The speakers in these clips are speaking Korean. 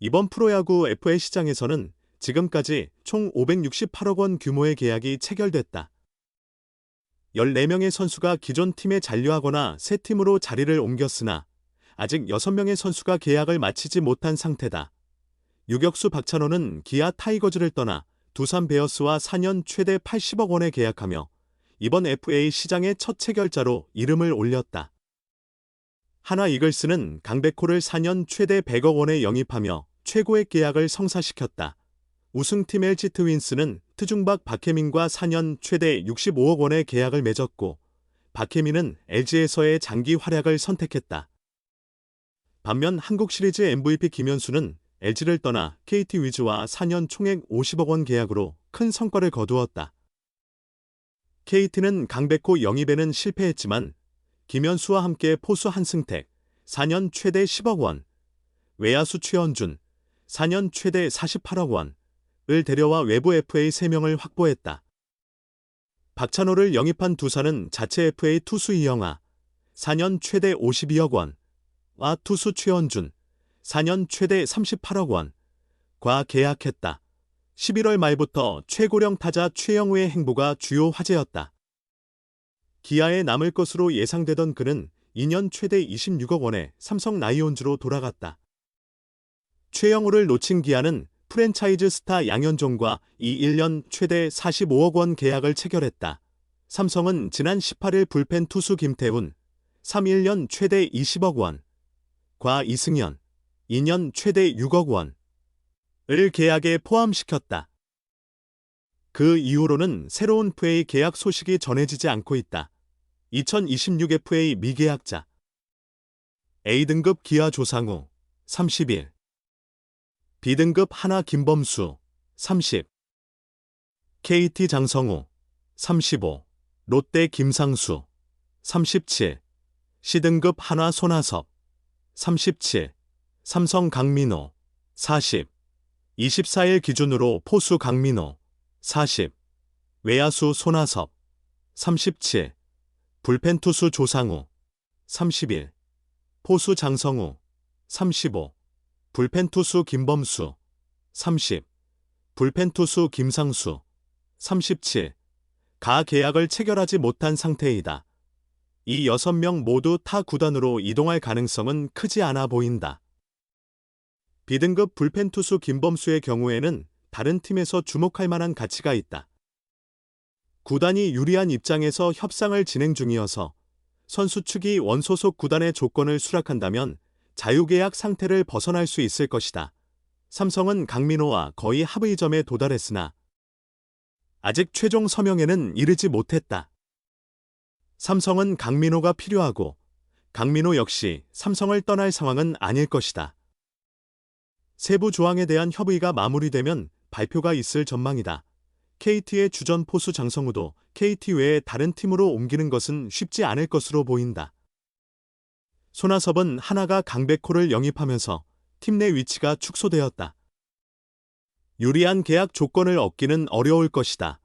이번 프로야구 FA 시장에서는 지금까지 총 568억 원 규모의 계약이 체결됐다. 14명의 선수가 기존 팀에 잔류하거나 새 팀으로 자리를 옮겼으나 아직 6명의 선수가 계약을 마치지 못한 상태다. 유격수 박찬호는 기아 타이거즈를 떠나 두산 베어스와 4년 최대 80억 원에 계약하며 이번 FA 시장의 첫 체결자로 이름을 올렸다. 하나 이글스는 강백호를 4년 최대 100억 원에 영입하며 최고의 계약을 성사시켰다. 우승팀 LG 트윈스는 트중박 박혜민과 4년 최대 65억 원의 계약을 맺었고 박혜민은 LG에서의 장기 활약을 선택했다. 반면 한국시리즈 MVP 김현수는 LG를 떠나 KT 위즈와 4년 총액 50억 원 계약으로 큰 성과를 거두었다. KT는 강백호 영입에는 실패했지만 김현수와 함께 포수 한승택 4년 최대 10억 원, 외야수 최원준 4년 최대 48억 원을 데려와 외부 FA 3명을 확보했다. 박찬호를 영입한 두산은 자체 FA 투수 이영하 4년 최대 52억 원과 투수 최원준 4년 최대 38억 원과 계약했다. 11월 말부터 최고령 타자 최영우의 행보가 주요 화제였다. 기아에 남을 것으로 예상되던 그는 2년 최대 26억 원의 삼성 라이온즈로 돌아갔다. 최영우를 놓친 기아는 프랜차이즈 스타 양현종과 이 1년 최대 45억 원 계약을 체결했다. 삼성은 지난 18일 불펜 투수 김태훈 3-1년 최대 20억 원과 이승현 2년 최대 6억 원을 계약에 포함시켰다. 그 이후로는 새로운 FA 계약 소식이 전해지지 않고 있다. 2026 FA 미계약자 A등급 기아 조상우 31, B등급 하나 김범수 30, KT 장성우 35, 롯데 김상수 37, C등급 하나 손아섭 37, 삼성 강민호 40, 24일 기준으로 포수 강민호 40, 외야수 손아섭 37, 불펜 투수 조상우 31, 포수 장성우 35, 불펜 투수 김범수 30, 불펜 투수 김상수 37, 가 계약을 체결하지 못한 상태이다. 이 6명 모두 타 구단으로 이동할 가능성은 크지 않아 보인다. B등급 불펜 투수 김범수의 경우에는 다른 팀에서 주목할 만한 가치가 있다. 구단이 유리한 입장에서 협상을 진행 중이어서 선수 측이 원소속 구단의 조건을 수락한다면 자유계약 상태를 벗어날 수 있을 것이다. 삼성은 강민호와 거의 합의점에 도달했으나 아직 최종 서명에는 이르지 못했다. 삼성은 강민호가 필요하고 강민호 역시 삼성을 떠날 상황은 아닐 것이다. 세부 조항에 대한 협의가 마무리되면 발표가 있을 전망이다. KT의 주전 포수 장성우도 KT 외에 다른 팀으로 옮기는 것은 쉽지 않을 것으로 보인다. 손아섭은 하나가 강백호를 영입하면서 팀 내 위치가 축소되었다. 유리한 계약 조건을 얻기는 어려울 것이다.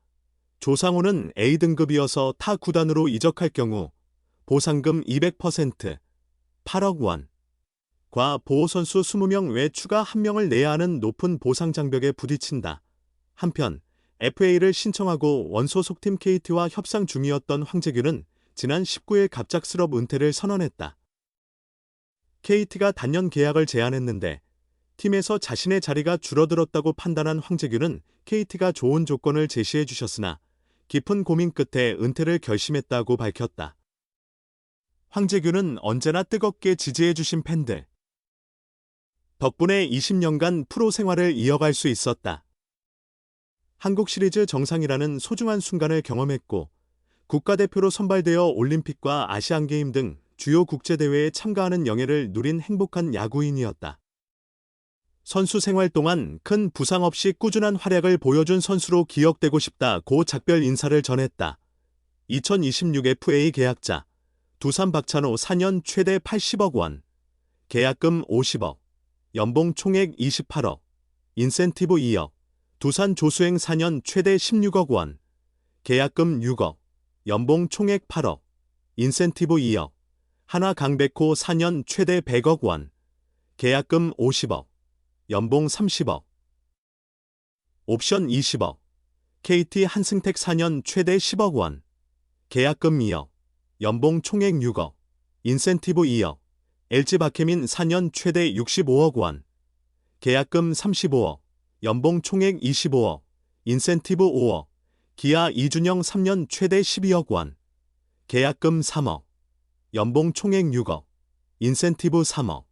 조상우는 A등급이어서 타 구단으로 이적할 경우 보상금 200%, 8억 원과 보호선수 20명 외 추가 1명을 내야 하는 높은 보상 장벽에 부딪힌다. 한편 FA를 신청하고 원소속팀 KT와 협상 중이었던 황재균은 지난 19일 갑작스럽 은퇴를 선언했다. KT가 단년 계약을 제안했는데 팀에서 자신의 자리가 줄어들었다고 판단한 황재균은 KT가 좋은 조건을 제시해 주셨으나 깊은 고민 끝에 은퇴를 결심했다고 밝혔다. 황재균은 언제나 뜨겁게 지지해 주신 팬들 덕분에 20년간 프로 생활을 이어갈 수 있었다. 한국 시리즈 정상이라는 소중한 순간을 경험했고 국가대표로 선발되어 올림픽과 아시안게임 등 주요 국제대회에 참가하는 영예를 누린 행복한 야구인이었다. 선수 생활 동안 큰 부상 없이 꾸준한 활약을 보여준 선수로 기억되고 싶다고 작별 인사를 전했다. 2026 FA 계약자 두산 박찬호 4년 최대 80억 원, 계약금 50억, 연봉 총액 28억, 인센티브 2억, 두산 조수행 4년 최대 16억 원, 계약금 6억, 연봉 총액 8억, 인센티브 2억, 하나 강백호 4년 최대 100억 원, 계약금 50억, 연봉 30억. 옵션 20억. KT 한승택 4년 최대 10억 원. 계약금 2억. 연봉 총액 6억. 인센티브 2억. LG 박혜민 4년 최대 65억 원. 계약금 35억. 연봉 총액 25억. 인센티브 5억. 기아 이준영 3년 최대 12억 원. 계약금 3억. 연봉 총액 6억. 인센티브 3억.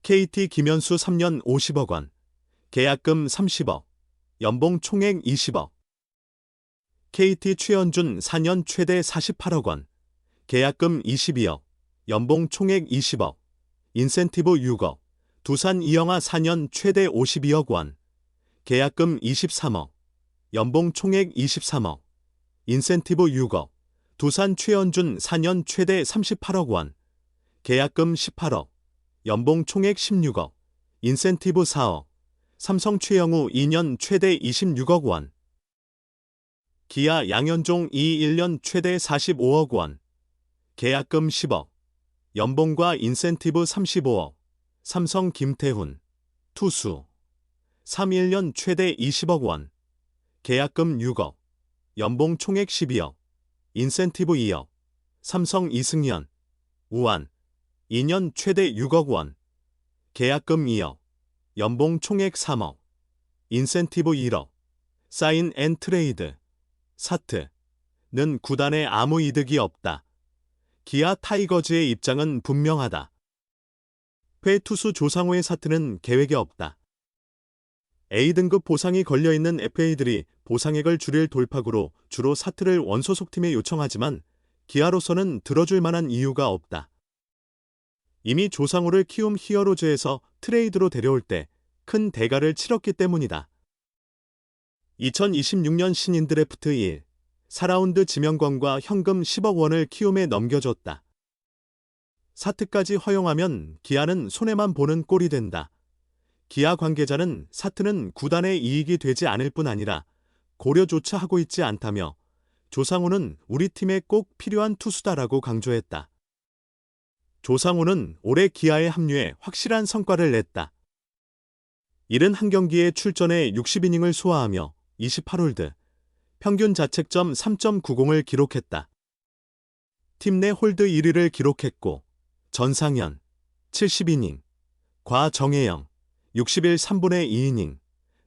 KT 김현수 3년 50억 원. 계약금 30억. 연봉 총액 20억. KT 최현준 4년 최대 48억 원. 계약금 22억. 연봉 총액 20억. 인센티브 6억. 두산 이영하 4년 최대 52억 원. 계약금 23억. 연봉 총액 23억. 인센티브 6억. 두산 최현준 4년 최대 38억 원. 계약금 18억. 연봉 총액 16억. 인센티브 4억. 삼성 최영우 2년 최대 26억 원. 기아 양현종 1년 최대 45억 원. 계약금 10억. 연봉과 인센티브 35억. 삼성 김태훈. 투수. 1년 최대 20억 원. 계약금 6억. 연봉 총액 12억. 인센티브 2억. 삼성 이승현. 우한. 2년 최대 6억 원. 계약금 2억. 연봉 총액 3억. 인센티브 1억. 사인 앤 트레이드. 사트는 구단에 아무 이득이 없다. 기아 타이거즈의 입장은 분명하다. 회 투수 조상우의 사트는 계획에 없다. A등급 보상이 걸려있는 FA들이 보상액을 줄일 돌파구로 주로 사트를 원소속팀에 요청하지만 기아로서는 들어줄 만한 이유가 없다. 이미 조상우를 키움 히어로즈에서 트레이드로 데려올 때 큰 대가를 치렀기 때문이다. 2026년 신인 드래프트 1, 4라운드 지명권과 현금 10억 원을 키움에 넘겨줬다. 사트까지 허용하면 기아는 손해만 보는 꼴이 된다. 기아 관계자는 사트는 구단의 이익이 되지 않을 뿐 아니라 고려조차 하고 있지 않다며 조상우는 우리 팀에 꼭 필요한 투수다라고 강조했다. 조상우는 올해 기아에 합류해 확실한 성과를 냈다. 71경기에 출전해 60이닝을 소화하며 28홀드, 평균 자책점 3.90을 기록했다. 팀 내 홀드 1위를 기록했고 전상현, 70이닝, 과정혜영, 61 3분의 2이닝,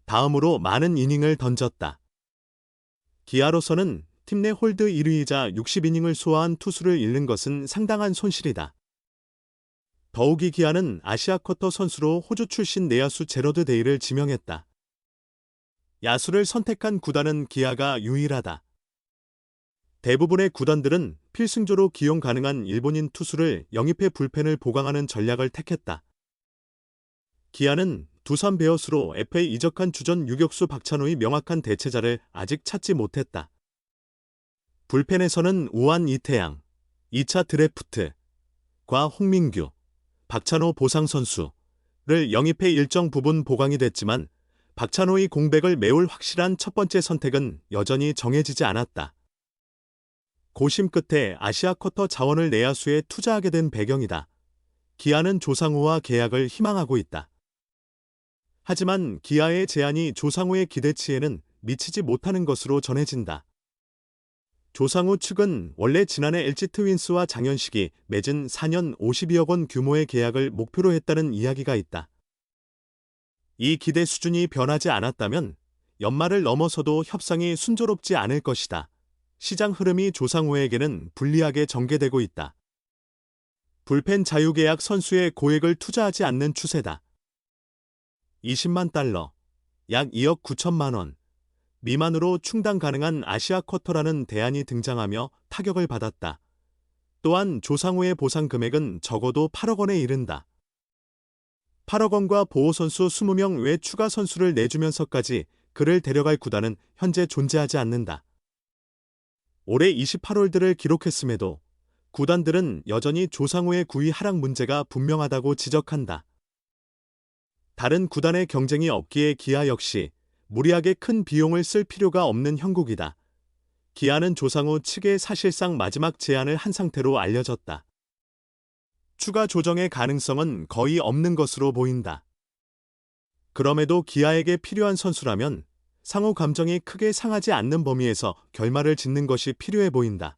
다음으로 많은 이닝을 던졌다. 기아로서는 팀 내 홀드 1위이자 60이닝을 소화한 투수를 잃는 것은 상당한 손실이다. 더욱이 기아는 아시아 쿼터 선수로 호주 출신 내야수 제러드 데이를 지명했다. 야수를 선택한 구단은 기아가 유일하다. 대부분의 구단들은 필승조로 기용 가능한 일본인 투수를 영입해 불펜을 보강하는 전략을 택했다. 기아는 두산 베어스로 FA 이적한 주전 유격수 박찬호의 명확한 대체자를 아직 찾지 못했다. 불펜에서는 우한 이태양, 2차 드래프트과 홍민규, 박찬호 보상 선수를 영입해 일정 부분 보강이 됐지만 박찬호의 공백을 메울 확실한 첫 번째 선택은 여전히 정해지지 않았다. 고심 끝에 아시아 쿼터 자원을 내야수에 투자하게 된 배경이다. 기아는 조상우와 계약을 희망하고 있다. 하지만 기아의 제안이 조상우의 기대치에는 미치지 못하는 것으로 전해진다. 조상우 측은 원래 지난해 LG 트윈스와 장현식이 맺은 4년 52억 원 규모의 계약을 목표로 했다는 이야기가 있다. 이 기대 수준이 변하지 않았다면 연말을 넘어서도 협상이 순조롭지 않을 것이다. 시장 흐름이 조상우에게는 불리하게 전개되고 있다. 불펜 자유계약 선수의 고액을 투자하지 않는 추세다. 20만 달러, 약 2억 9천만 원 미만으로 충당 가능한 아시아 쿼터라는 대안이 등장하며 타격을 받았다. 또한 조상우의 보상 금액은 적어도 8억 원에 이른다. 8억 원과 보호선수 20명 외 추가 선수를 내주면서까지 그를 데려갈 구단은 현재 존재하지 않는다. 올해 28홀드를 기록했음에도 구단들은 여전히 조상우의 구위 하락 문제가 분명하다고 지적한다. 다른 구단의 경쟁이 없기에 기아 역시 무리하게 큰 비용을 쓸 필요가 없는 형국이다. 기아는 조상우 측에 사실상 마지막 제안을 한 상태로 알려졌다. 추가 조정의 가능성은 거의 없는 것으로 보인다. 그럼에도 기아에게 필요한 선수라면 상호 감정이 크게 상하지 않는 범위에서 결말을 짓는 것이 필요해 보인다.